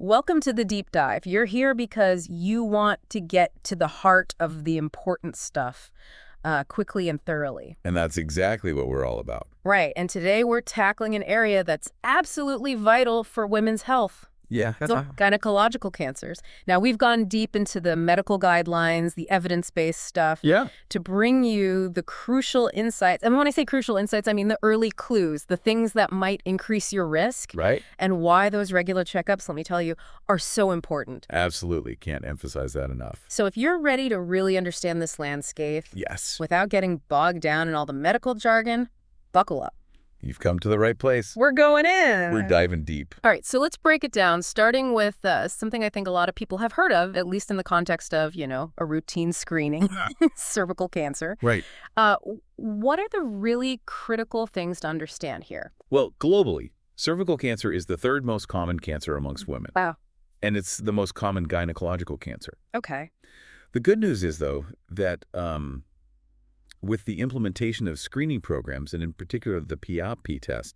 Welcome to the deep dive. You're here because you want to get to the heart of the important stuff quickly and thoroughly. And that's exactly what we're all about. Right. And today we're tackling an area that's absolutely vital for women's health. Yeah. Gynecological cancers. Now, we've gone deep into the medical guidelines, the evidence-based stuff, to bring you the crucial insights. And when I say crucial insights, I mean the early clues, the things that might increase your risk. Right. And why those regular checkups, let me tell you, are so important. Absolutely. Can't emphasize that enough. So if you're ready to really understand this landscape, Yes, without getting bogged down in all the medical jargon, buckle up. you've come to the right place. We're going in. We're diving deep. All right, so let's break it down, starting with something I think a lot of people have heard of, at least in the context of, a routine screening, cervical cancer. Right. What are the really critical things to understand here? Well, globally, cervical cancer is the third most common cancer amongst women. Wow. And it's the most common gynecological cancer. Okay. The good news is, though, that with the implementation of screening programs, and in particular the PAP test,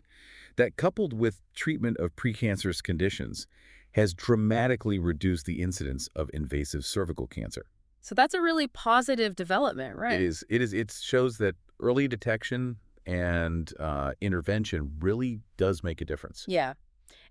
that coupled with treatment of precancerous conditions has dramatically reduced the incidence of invasive cervical cancer. So that's a really positive development, right? It is. It shows that early detection and intervention really does make a difference. Yeah.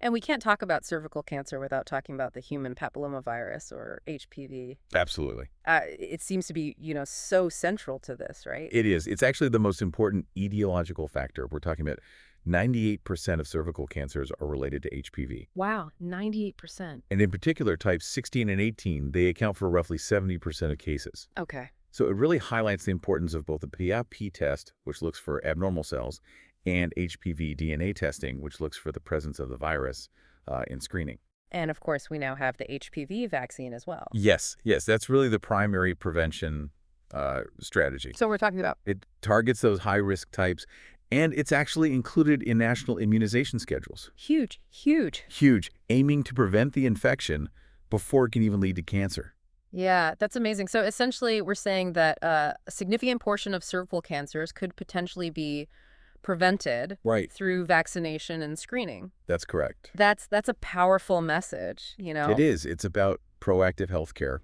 And we can't talk about cervical cancer without talking about the human papillomavirus, or HPV. Absolutely. It seems to be, so central to this, right? It is. It's actually the most important etiological factor. We're talking about 98% of cervical cancers are related to HPV. Wow, 98%. And in particular, types 16 and 18, they account for roughly 70% of cases. Okay. So it really highlights the importance of both the PAP test, which looks for abnormal cells, and HPV DNA testing, which looks for the presence of the virus in screening. And of course, we now have the HPV vaccine as well. Yes, that's really the primary prevention strategy. So we're talking about... It targets those high-risk types, and it's actually included in national immunization schedules. Huge. Huge, aiming to prevent the infection before it can even lead to cancer. Yeah, that's amazing. So essentially, we're saying that a significant portion of cervical cancers could potentially be prevented through vaccination and screening. That's correct. That's a powerful message, It is. It's about proactive healthcare,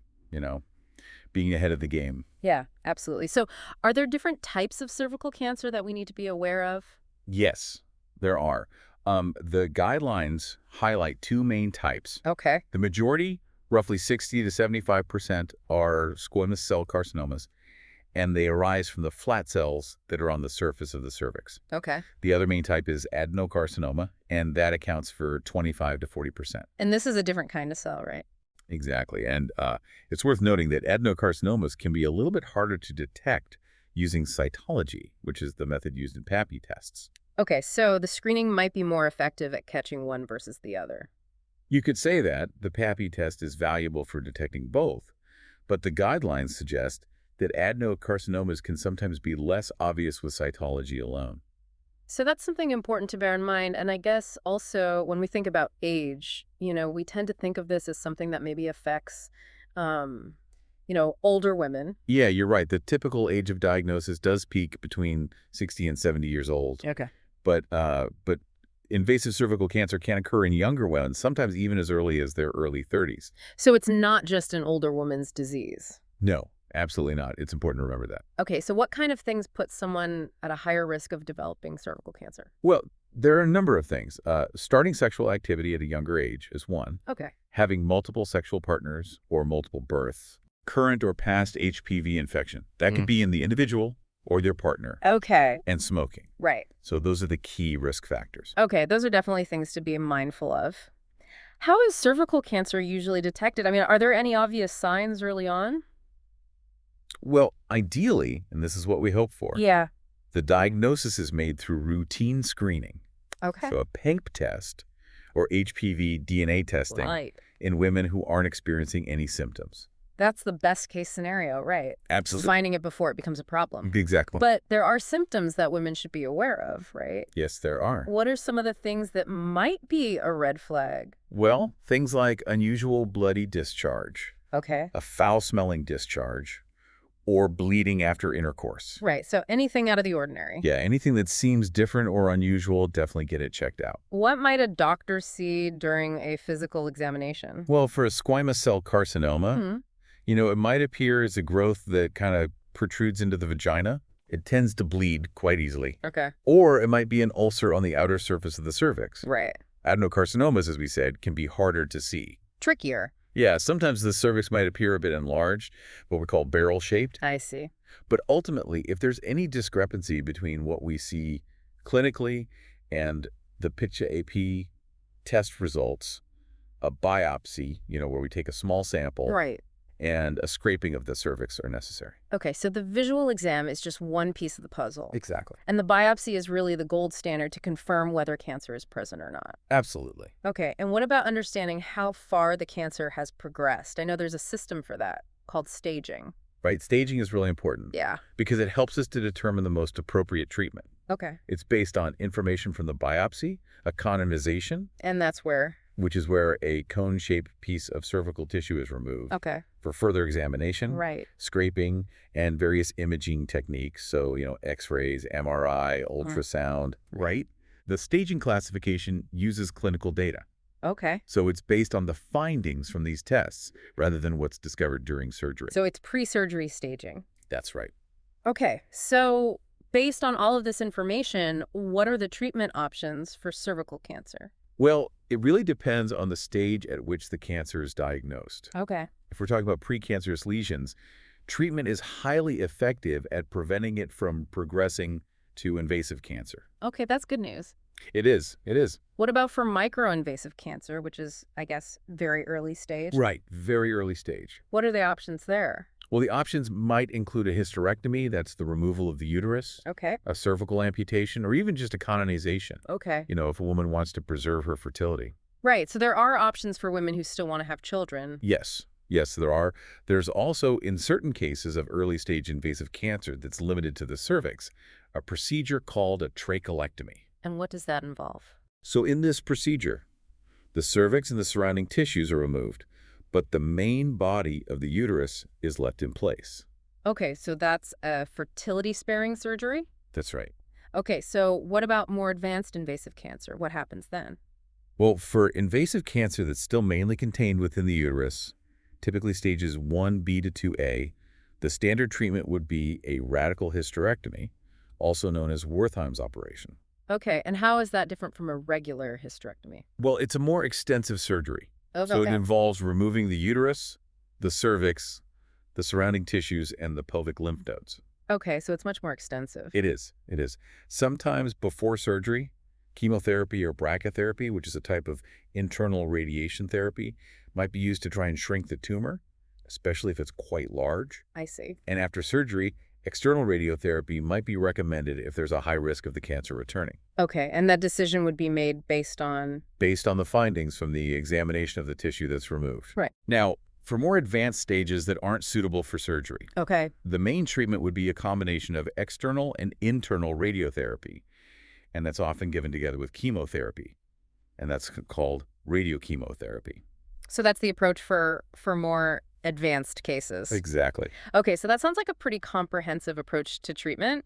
being ahead of the game. Yeah, absolutely. So are there different types of cervical cancer that we need to be aware of? Yes, there are. The guidelines highlight two main types. Okay. The majority, roughly 60 to 75%, are squamous cell carcinomas, and they arise from the flat cells that are on the surface of the cervix. Okay. The other main type is adenocarcinoma, and that accounts for 25 to 40%. And this is a different kind of cell, right? Exactly. And it's worth noting that adenocarcinomas can be a little bit harder to detect using cytology, which is the method used in PAP tests. Okay, so the screening might be more effective at catching one versus the other. You could say that the PAP test is valuable for detecting both, but the guidelines suggest that adenocarcinomas can sometimes be less obvious with cytology alone. So that's something important to bear in mind. And I guess also when we think about age, we tend to think of this as something that maybe affects, older women. Yeah, you're right. The typical age of diagnosis does peak between 60 and 70 years old. Okay. But invasive cervical cancer can occur in younger women, sometimes even as early as their early 30s. So it's not just an older woman's disease? No. Absolutely not. It's important to remember that. Okay, so what kind of things put someone at a higher risk of developing cervical cancer? Well, there are a number of things. Starting sexual activity at a younger age is one. Okay. Having multiple sexual partners or multiple births. Current or past HPV infection. That could be in the individual or their partner. Okay. And smoking. Right. So those are the key risk factors. Okay, those are definitely things to be mindful of. How is cervical cancer usually detected? I mean, are there any obvious signs early on? Well, ideally, and this is what we hope for, the diagnosis is made through routine screening. Okay. So a PAP test or HPV DNA testing in women who aren't experiencing any symptoms. That's the best case scenario, right? Absolutely. Finding it before it becomes a problem. Exactly. But there are symptoms that women should be aware of, right? Yes, there are. What are some of the things that might be a red flag? Well, things like unusual bloody discharge, Okay. a foul-smelling discharge, or bleeding after intercourse. Right, so anything out of the ordinary. Yeah, anything that seems different or unusual, definitely get it checked out. What might a doctor see during a physical examination? Well, for a squamous cell carcinoma, it might appear as a growth that kind of protrudes into the vagina. It tends to bleed quite easily. Okay. Or it might be an ulcer on the outer surface of the cervix. Right. Adenocarcinomas, as we said, can be harder to see. Trickier. Yeah, sometimes the cervix might appear a bit enlarged, what we call barrel-shaped. I see. But ultimately, if there's any discrepancy between what we see clinically and the PITCHA-AP test results, a biopsy, where we take a small sample, right, and a scraping of the cervix are necessary. Okay, so the visual exam is just one piece of the puzzle. Exactly. And the biopsy is really the gold standard to confirm whether cancer is present or not. Absolutely. Okay, and what about understanding how far the cancer has progressed? I know there's a system for that called staging. Right, staging is really important. Yeah. Because it helps us to determine the most appropriate treatment. Okay. It's based on information from the biopsy, a cononization. And that's where? Which is where a cone-shaped piece of cervical tissue is removed. Okay. For further examination, right, scraping, and various imaging techniques. So, X-rays, MRI, ultrasound, right? The staging classification uses clinical data. Okay. So it's based on the findings from these tests rather than what's discovered during surgery. So it's pre-surgery staging. That's right. Okay, so based on all of this information, what are the treatment options for cervical cancer? Well, it really depends on the stage at which the cancer is diagnosed. Okay. If we're talking about precancerous lesions, treatment is highly effective at preventing it from progressing to invasive cancer. Okay, that's good news. It is. It is. What about for microinvasive cancer, which is, I guess, very early stage? Right. Very early stage. What are the options there? Well, the options might include a hysterectomy, that's the removal of the uterus, Okay. a cervical amputation, or even just a colonization. Okay. If a woman wants to preserve her fertility. Right. So there are options for women who still want to have children. Yes. Yes, there are. There's also, in certain cases of early-stage invasive cancer that's limited to the cervix, a procedure called a trachelectomy. And what does that involve? So in this procedure, the cervix and the surrounding tissues are removed, but the main body of the uterus is left in place. Okay, so that's a fertility-sparing surgery? That's right. Okay, so what about more advanced invasive cancer? What happens then? Well, for invasive cancer that's still mainly contained within the uterus, typically stages 1B to 2A, the standard treatment would be a radical hysterectomy, also known as Wertheim's operation. Okay, and how is that different from a regular hysterectomy? Well, it's a more extensive surgery. Okay. So it involves removing the uterus, the cervix, the surrounding tissues, and the pelvic lymph nodes. Okay, so it's much more extensive. It is. It is. Sometimes before surgery, chemotherapy or brachytherapy, which is a type of internal radiation therapy, might be used to try and shrink the tumor, especially if it's quite large. I see. And after surgery, external radiotherapy might be recommended if there's a high risk of the cancer returning. Okay, and that decision would be made based on? Based on the findings from the examination of the tissue that's removed. Right. Now, for more advanced stages that aren't suitable for surgery, okay, the main treatment would be a combination of external and internal radiotherapy, and that's often given together with chemotherapy, and that's called radiochemotherapy. So that's the approach for more advanced cases. Exactly. Okay, so that sounds like a pretty comprehensive approach to treatment.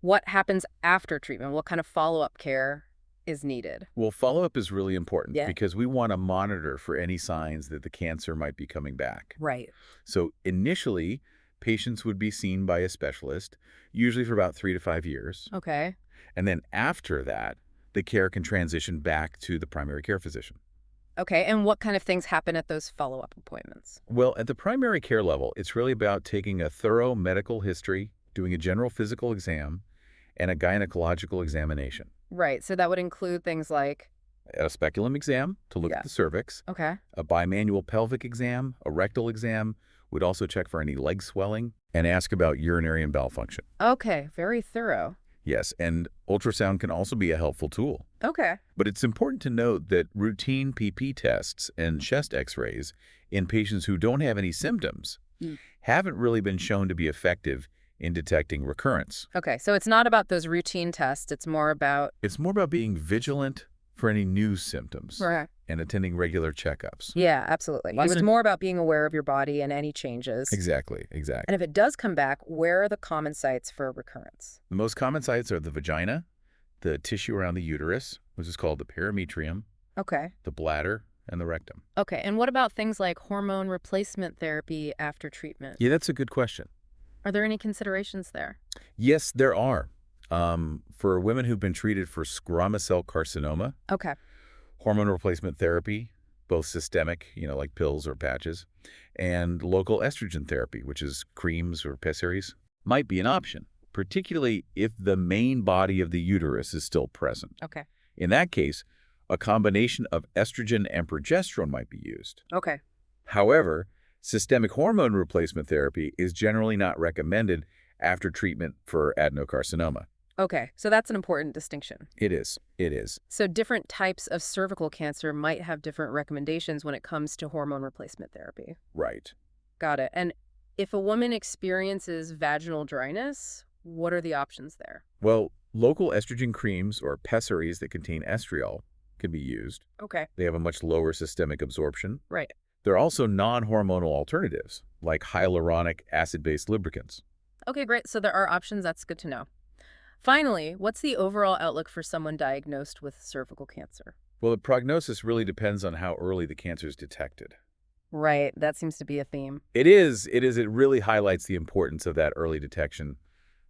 What happens after treatment? What kind of follow-up care is needed? Well, follow-up is really important Yeah. because we want to monitor for any signs that the cancer might be coming back. Right. So initially, patients would be seen by a specialist, usually for about 3 to 5 years. Okay. And then after that, the care can transition back to the primary care physician. Okay, and what kind of things happen at those follow-up appointments? Well, at the primary care level, it's really about taking a thorough medical history, doing a general physical exam, and a gynecological examination. Right, so that would include things like? A speculum exam to look at the cervix, Okay. a bimanual pelvic exam, a rectal exam. We'd also check for any leg swelling and ask about urinary and bowel function. Okay, very thorough. Yes, and ultrasound can also be a helpful tool. Okay. But it's important to note that routine PP tests and chest x-rays in patients who don't have any symptoms haven't really been shown to be effective in detecting recurrence. Okay, so it's not about those routine tests. It's more about? It's more about being vigilant, for any new symptoms. Right. And attending regular checkups. Yeah, absolutely. It was more about being aware of your body and any changes. Exactly. And if it does come back, where are the common sites for recurrence? The most common sites are the vagina, the tissue around the uterus, which is called the perimetrium, Okay. the bladder, and the rectum. Okay, and what about things like hormone replacement therapy after treatment? Yeah, that's a good question. Are there any considerations there? Yes, there are. For women who've been treated for squamous cell carcinoma, Okay. hormone replacement therapy, both systemic, like pills or patches, and local estrogen therapy, which is creams or pessaries, might be an option, particularly if the main body of the uterus is still present. Okay. In that case, a combination of estrogen and progesterone might be used. Okay. However, systemic hormone replacement therapy is generally not recommended after treatment for adenocarcinoma. Okay, so that's an important distinction. It is. It is. So different types of cervical cancer might have different recommendations when it comes to hormone replacement therapy. Right. Got it. And if a woman experiences vaginal dryness, what are the options there? Well, local estrogen creams or pessaries that contain estriol can be used. Okay. They have a much lower systemic absorption. Right. There are also non-hormonal alternatives, like hyaluronic acid-based lubricants. Okay, great. So there are options. That's good to know. Finally, what's the overall outlook for someone diagnosed with cervical cancer? Well, the prognosis really depends on how early the cancer is detected. Right. That seems to be a theme. It is. It really highlights the importance of that early detection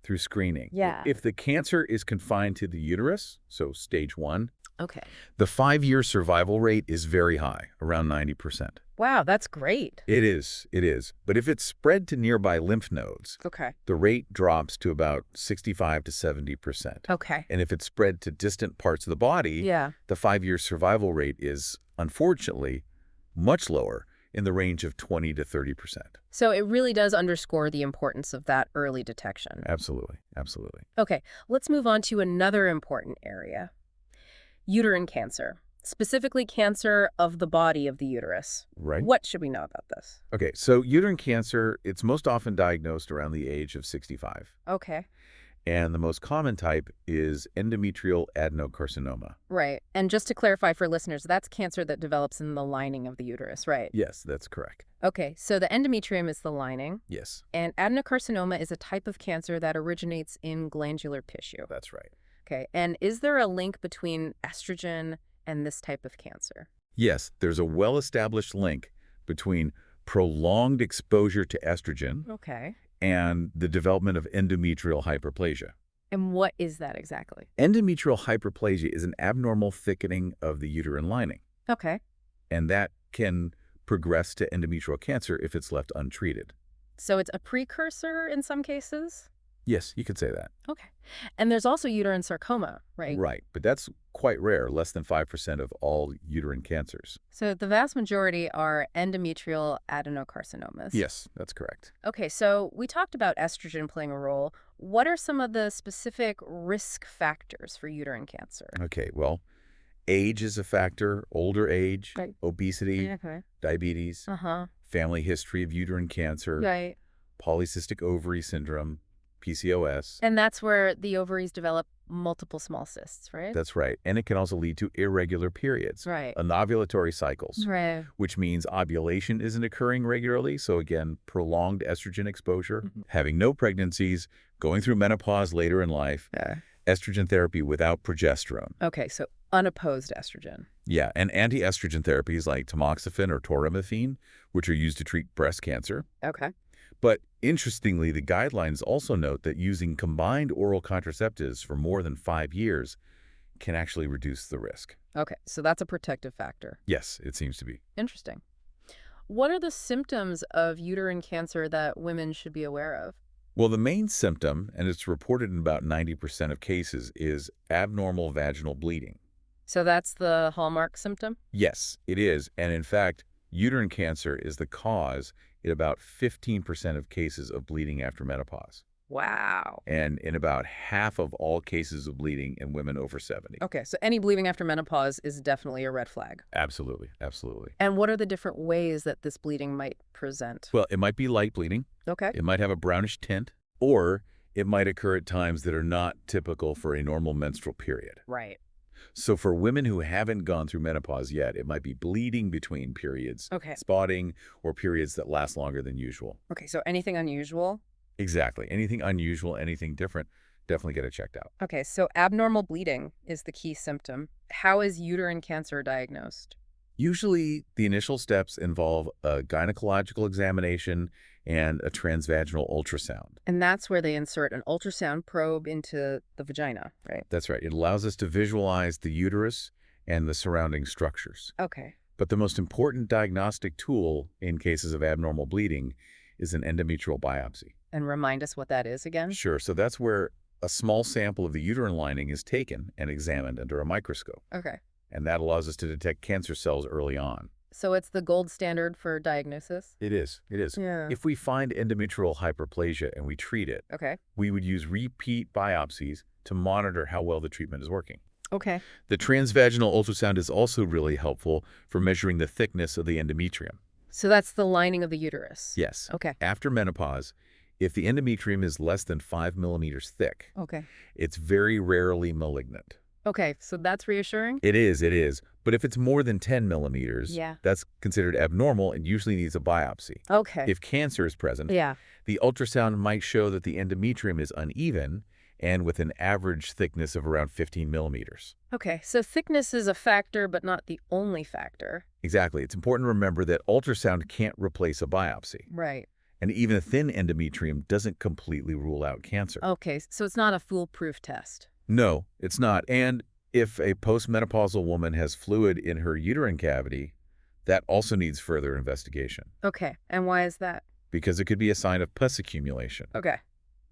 through screening. Yeah. If the cancer is confined to the uterus, so stage 1, Okay. the 5-year survival rate is very high, around 90%. Wow, that's great. It is. It is. But if it's spread to nearby lymph nodes, Okay. the rate drops to about 65 to 70%. Okay. And if it's spread to distant parts of the body, Yeah. the 5-year survival rate is, unfortunately, much lower, in the range of 20 to 30%. So it really does underscore the importance of that early detection. Absolutely. Absolutely. Okay, let's move on to another important area. Uterine cancer, specifically cancer of the body of the uterus. Right. What should we know about this? Okay, so uterine cancer, it's most often diagnosed around the age of 65. Okay. And the most common type is endometrial adenocarcinoma. Right. And just to clarify for listeners, that's cancer that develops in the lining of the uterus, right? Yes, that's correct. Okay, so the endometrium is the lining. Yes. And adenocarcinoma is a type of cancer that originates in glandular tissue. That's right. Okay, and is there a link between estrogen and this type of cancer? Yes, there's a well-established link between prolonged exposure to estrogen Okay. and the development of endometrial hyperplasia. And what is that exactly? Endometrial hyperplasia is an abnormal thickening of the uterine lining, Okay. and that can progress to endometrial cancer if it's left untreated. So it's a precursor in some cases? Yes, you could say that. Okay. And there's also uterine sarcoma, right? Right, but that's quite rare, less than 5% of all uterine cancers. So the vast majority are endometrial adenocarcinomas. Yes, that's correct. Okay, so we talked about estrogen playing a role. What are some of the specific risk factors for uterine cancer? Okay, well, age is a factor, older age, Right. obesity, Okay. diabetes, family history of uterine cancer, Right. polycystic ovary syndrome, PCOS. And that's where the ovaries develop multiple small cysts, right? That's right. And it can also lead to irregular periods, Right. anovulatory cycles, Right. which means ovulation isn't occurring regularly. So again, prolonged estrogen exposure, having no pregnancies, going through menopause later in life, estrogen therapy without progesterone. Okay, so unopposed estrogen. Yeah, and anti-estrogen therapies like tamoxifen or toramifene, which are used to treat breast cancer. Okay. But interestingly, the guidelines also note that using combined oral contraceptives for more than 5 years can actually reduce the risk. Okay, so that's a protective factor. Yes, it seems to be. Interesting. What are the symptoms of uterine cancer that women should be aware of? Well, the main symptom, and it's reported in about 90% of cases, is abnormal vaginal bleeding. So that's the hallmark symptom? Yes, it is. And in fact, uterine cancer is the cause in about 15% of cases of bleeding after menopause. Wow. And in about half of all cases of bleeding in women over 70. Okay, so any bleeding after menopause is definitely a red flag. Absolutely, absolutely. And what are the different ways that this bleeding might present? Well, it might be light bleeding. Okay. It might have a brownish tint, or it might occur at times that are not typical for a normal menstrual period. Right. So for women who haven't gone through menopause yet, it might be bleeding between periods, Okay. spotting, or periods that last longer than usual. Okay, so anything unusual? Exactly. Anything unusual, anything different, definitely get it checked out. Okay, so abnormal bleeding is the key symptom. How is uterine cancer diagnosed? Usually, the initial steps involve a gynecological examination and a transvaginal ultrasound. And that's where they insert an ultrasound probe into the vagina, right? That's right. It allows us to visualize the uterus and the surrounding structures. Okay. But the most important diagnostic tool in cases of abnormal bleeding is an endometrial biopsy. And remind us what that is again? Sure. So that's where a small sample of the uterine lining is taken and examined under a microscope. Okay. And that allows us to detect cancer cells early on. So it's the gold standard for diagnosis? It is. It is. Yeah. If we find endometrial hyperplasia and we treat it, Okay. we would use repeat biopsies to monitor how well the treatment is working. Okay. The transvaginal ultrasound is also really helpful for measuring the thickness of the endometrium. So that's the lining of the uterus? Yes. Okay. After menopause, if the endometrium is less than 5 millimeters thick, Okay. it's very rarely malignant. Okay, so that's reassuring? It is, it is. But if it's more than 10 millimeters, Yeah. that's considered abnormal and usually needs a biopsy. Okay. If cancer is present, Yeah. the ultrasound might show that the endometrium is uneven and with an average thickness of around 15 millimeters. Okay, so thickness is a factor, but not the only factor. Exactly. It's important to remember that ultrasound can't replace a biopsy. Right. And even a thin endometrium doesn't completely rule out cancer. Okay, so it's not a foolproof test. No, it's not. And if a postmenopausal woman has fluid in her uterine cavity, that also needs further investigation. Okay, and why is that? Because it could be a sign of pus accumulation, Okay.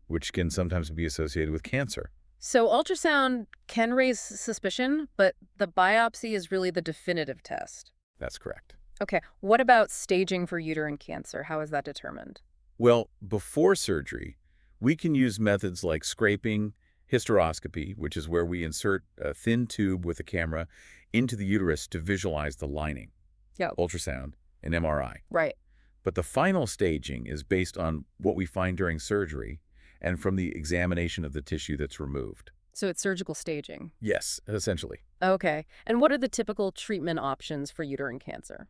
which can sometimes be associated with cancer. So ultrasound can raise suspicion, but the biopsy is really the definitive test. That's correct. Okay, what about staging for uterine cancer? How is that determined? Well, before surgery, we can use methods like scraping, hysteroscopy, which is where we insert a thin tube with a camera into the uterus to visualize the lining, Yeah. ultrasound, and MRI. Right. But the final staging is based on what we find during surgery and from the examination of the tissue that's removed. So it's surgical staging. Yes, essentially. Okay. And what are the typical treatment options for uterine cancer?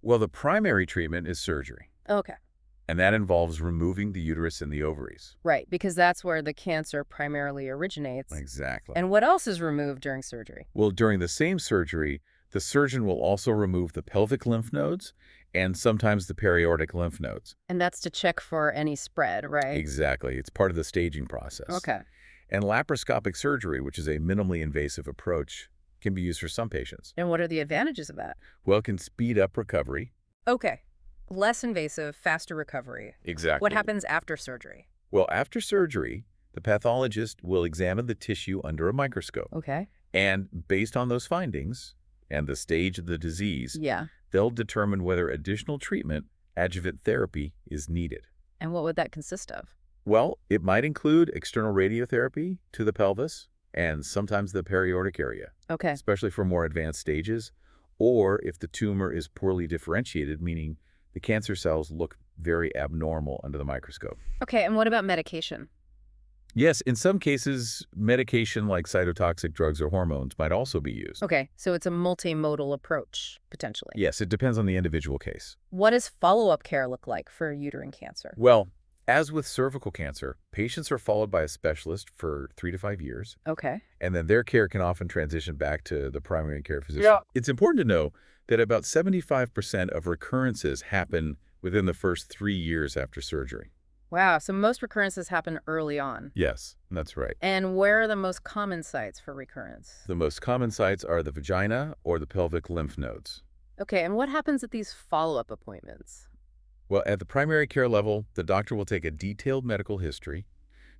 Well, the primary treatment is surgery, Okay. and that involves removing the uterus and the ovaries. Right, because that's where the cancer primarily originates. Exactly. And what else is removed during surgery? Well, during the same surgery, the surgeon will also remove the pelvic lymph nodes and sometimes the periaortic lymph nodes. And that's to check for any spread, right? Exactly. It's part of the staging process. Okay. And laparoscopic surgery, which is a minimally invasive approach, can be used for some patients. And what are the advantages of that? Well, it can speed up recovery. Okay. Less invasive, faster recovery. Exactly. What happens after surgery? Well, after surgery, the pathologist will examine the tissue under a microscope. Okay. And based on those findings and the stage of the disease, Yeah. they'll determine whether additional treatment, adjuvant therapy, is needed. And what would that consist of? Well, it might include external radiotherapy to the pelvis and sometimes the periaortic area, Okay. especially for more advanced stages, or if the tumor is poorly differentiated, meaning the cancer cells look very abnormal under the microscope. Okay, and what about medication? Yes, in some cases, medication like cytotoxic drugs or hormones might also be used. Okay, so it's a multimodal approach, potentially. Yes, it depends on the individual case. What does follow-up care look like for uterine cancer? Well, as with cervical cancer, patients are followed by a specialist for 3 to 5 years, Okay. and then their care can often transition back to the primary care physician. Yeah. It's important to know that about 75% of recurrences happen within the first 3 years after surgery. Wow, so most recurrences happen early on. Yes, that's right. And where are the most common sites for recurrence? The most common sites are the vagina or the pelvic lymph nodes. Okay, and what happens at these follow-up appointments? Well, at the primary care level, the doctor will take a detailed medical history,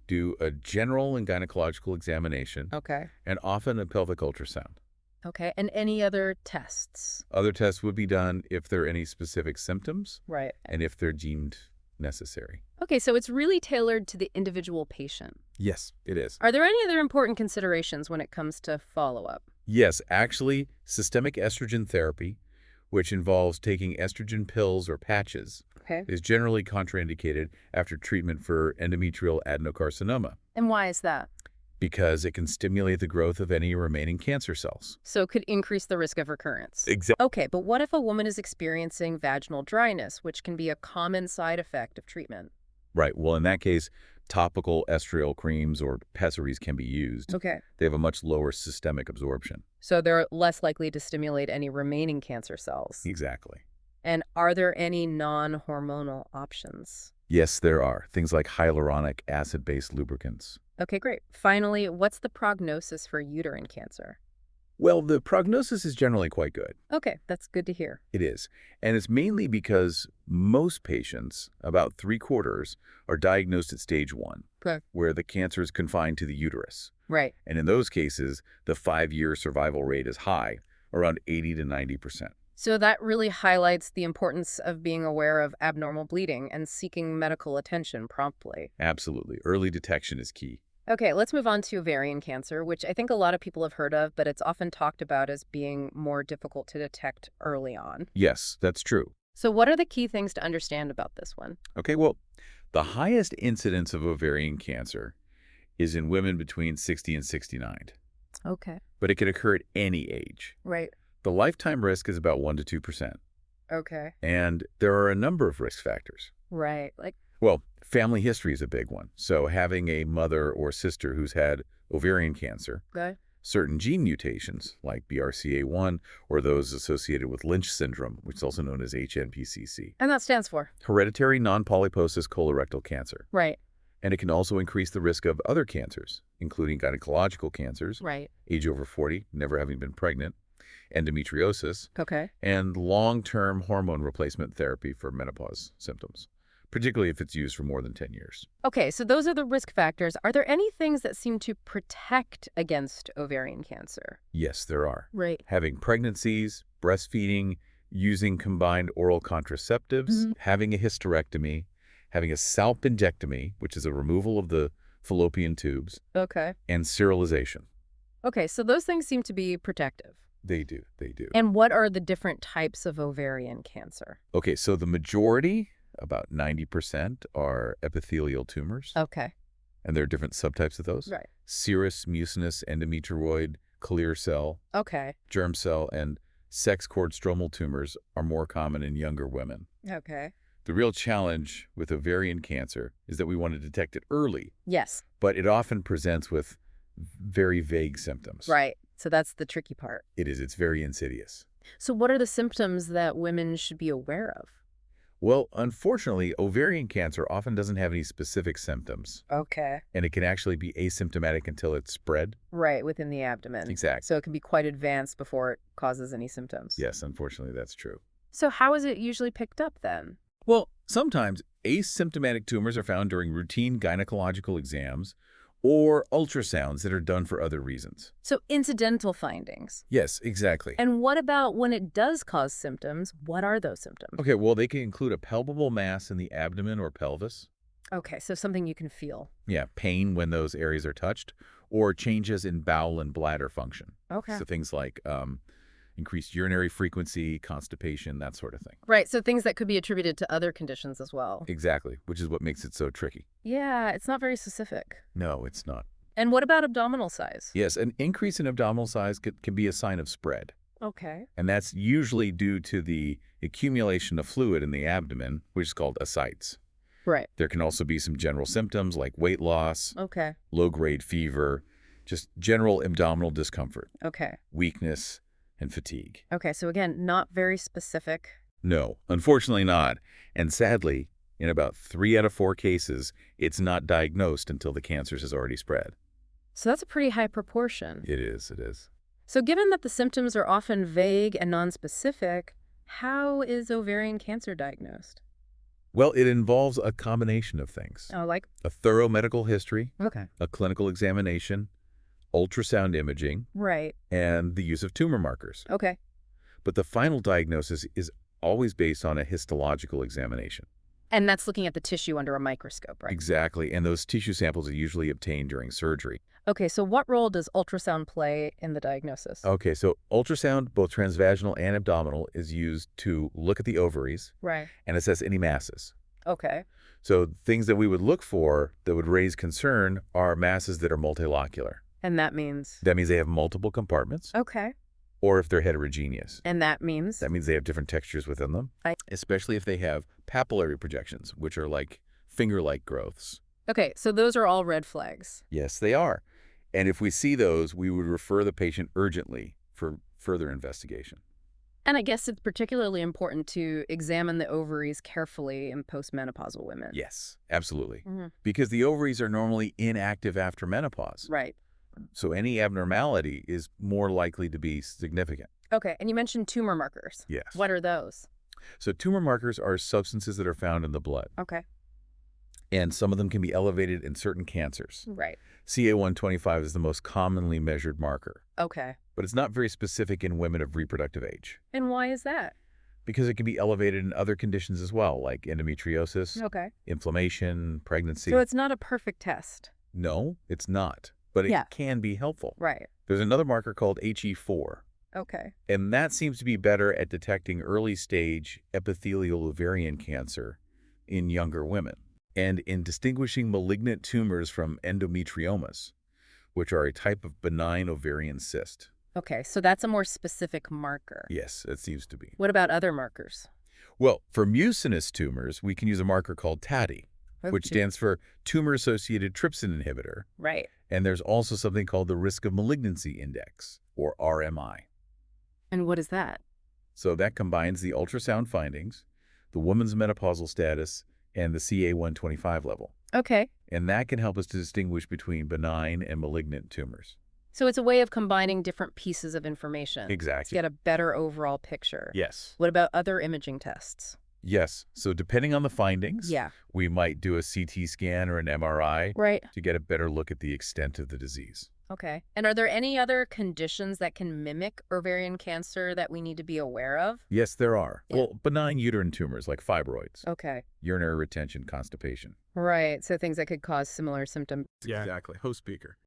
do a general and gynecological examination, Okay. and often a pelvic ultrasound. Okay, and any other tests? Other tests would be done if there are any specific symptoms Right. and if they're deemed necessary. Okay, so it's really tailored to the individual patient. Yes, it is. Are there any other important considerations when it comes to follow-up? Yes, actually, systemic estrogen therapy, which involves taking estrogen pills or patches, Okay. is generally contraindicated after treatment for endometrial adenocarcinoma. And why is that? because it can stimulate the growth of any remaining cancer cells. So it could increase the risk of recurrence. Exactly. Okay, but what if a woman is experiencing vaginal dryness, which can be a common side effect of treatment? Right. Well, in that case, topical estriol creams or pessaries can be used. Okay. They have a much lower systemic absorption. So they're less likely to stimulate any remaining cancer cells. Exactly. And are there any non-hormonal options? Yes, there are. Things like hyaluronic acid-based lubricants. Okay, great. Finally, what's the prognosis for uterine cancer? Well, the prognosis is generally quite good. Okay, that's good to hear. It is. And it's mainly because most patients, about 3/4, are diagnosed at stage 1, Okay. where the cancer is confined to the uterus. Right. And in those cases, the 5-year survival rate is high, around 80 to 90%. So that really highlights the importance of being aware of abnormal bleeding and seeking medical attention promptly. Absolutely. Early detection is key. Okay, let's move on to ovarian cancer, which I think a lot of people have heard of, but it's often talked about as being more difficult to detect early on. Yes, that's true. So what are the key things to understand about this one? Okay, well, the highest incidence of ovarian cancer is in women between 60 and 69, Okay. but it can occur at any age. Right. The lifetime risk is about 1 to 2%, Okay. and there are a number of risk factors. Right. Like, Well, family history is a big one. So having a mother or sister who's had ovarian cancer, okay. certain gene mutations like BRCA1 or those associated with Lynch syndrome, which is also known as HNPCC. And that stands for? Hereditary non-polyposis colorectal cancer. Right. And it can also increase the risk of other cancers, including gynecological cancers, Right. age over 40, never having been pregnant, endometriosis, Okay. and long-term hormone replacement therapy for menopause symptoms, particularly if it's used for more than 10 years. Okay, so those are the risk factors. Are there any things that seem to protect against ovarian cancer? Yes, there are. Right. Having pregnancies, breastfeeding, using combined oral contraceptives, having a hysterectomy, having a salpingectomy, which is a removal of the fallopian tubes, Okay. and sterilization. Okay, so those things seem to be protective. They do. They do. And what are the different types of ovarian cancer? Okay, so the majority, about 90%, are epithelial tumors. Okay. And there are different subtypes of those. Right. Serous, mucinous, endometrioid, clear cell, Okay. germ cell, and sex cord stromal tumors are more common in younger women. Okay. The real challenge with ovarian cancer is that we want to detect it early, Yes. but it often presents with very vague symptoms. Right. So that's the tricky part. It is. It's very insidious. So what are the symptoms that women should be aware of? Well, unfortunately, ovarian cancer often doesn't have any specific symptoms, Okay. and it can actually be asymptomatic until it's spread. Right, within the abdomen. Exactly. So it can be quite advanced before it causes any symptoms. Yes, unfortunately, that's true. So how is it usually picked up then? Well, sometimes asymptomatic tumors are found during routine gynecological exams or ultrasounds that are done for other reasons. So incidental findings. Yes, exactly. And what about when it does cause symptoms? What are those symptoms? Okay, well, they can include a palpable mass in the abdomen or pelvis. Okay, so something you can feel. Yeah, pain when those areas are touched, or changes in bowel and bladder function. Okay. So things like increased urinary frequency, constipation, that sort of thing. Right, so things that could be attributed to other conditions as well. Exactly, which is what makes it so tricky. Yeah, it's not very specific. No, it's not. And what about abdominal size? Yes, an increase in abdominal size can be a sign of spread. Okay. And that's usually due to the accumulation of fluid in the abdomen, which is called ascites. Right. There can also be some general symptoms like weight loss, Okay. low-grade fever, just general abdominal discomfort, Okay. weakness, and fatigue. Okay, so again, not very specific. No, unfortunately not. And sadly, in about 3 out of 4 cases, it's not diagnosed until the cancer has already spread. So that's a pretty high proportion. It is, it is. So given that the symptoms are often vague and nonspecific, how is ovarian cancer diagnosed? Well, it involves a combination of things. Oh, like? A thorough medical history, Okay. a clinical examination, ultrasound imaging, Right. and the use of tumor markers. Okay. But the final diagnosis is always based on a histological examination. And that's looking at the tissue under a microscope, right? Exactly, and those tissue samples are usually obtained during surgery. Okay, so what role does ultrasound play in the diagnosis? Okay, so ultrasound, both transvaginal and abdominal, is used to look at the ovaries Right. and assess any masses. Okay. So things that we would look for that would raise concern are masses that are multilocular. And that means? That means they have multiple compartments. Okay. Or if they're heterogeneous. And that means? That means they have different textures within them, especially if they have papillary projections, which are like finger-like growths. Okay, so those are all red flags. Yes, they are. And if we see those, we would refer the patient urgently for further investigation. And I guess it's particularly important to examine the ovaries carefully in postmenopausal women. Yes, absolutely. Because the ovaries are normally inactive after menopause. Right. So any abnormality is more likely to be significant. Okay, and you mentioned tumor markers. Yes. What are those? So tumor markers are substances that are found in the blood. Okay. And some of them can be elevated in certain cancers. Right. CA-125 is the most commonly measured marker. Okay. But it's not very specific in women of reproductive age. And why is that? Because it can be elevated in other conditions as well, like endometriosis, inflammation, pregnancy. So it's not a perfect test? No, it's not. But it can be helpful. Right. There's another marker called HE4. Okay. And that seems to be better at detecting early-stage epithelial ovarian cancer in younger women and in distinguishing malignant tumors from endometriomas, which are a type of benign ovarian cyst. Okay, so that's a more specific marker. Yes, it seems to be. What about other markers? Well, for mucinous tumors, we can use a marker called TADI, which stands for Tumor-Associated Trypsin Inhibitor. Right. And there's also something called the Risk of Malignancy Index, or RMI. And what is that? So that combines the ultrasound findings, the woman's menopausal status, and the CA-125 level. Okay. And that can help us to distinguish between benign and malignant tumors. So it's a way of combining different pieces of information. Exactly. To get a better overall picture. Yes. What about other imaging tests? Yes. So depending on the findings, we might do a CT scan or an MRI to get a better look at the extent of the disease. Okay. And are there any other conditions that can mimic ovarian cancer that we need to be aware of? Yes, there are. Well, benign uterine tumors like fibroids. Okay. Urinary retention, constipation. Right. So things that could cause similar symptoms. Exactly. Host speaker.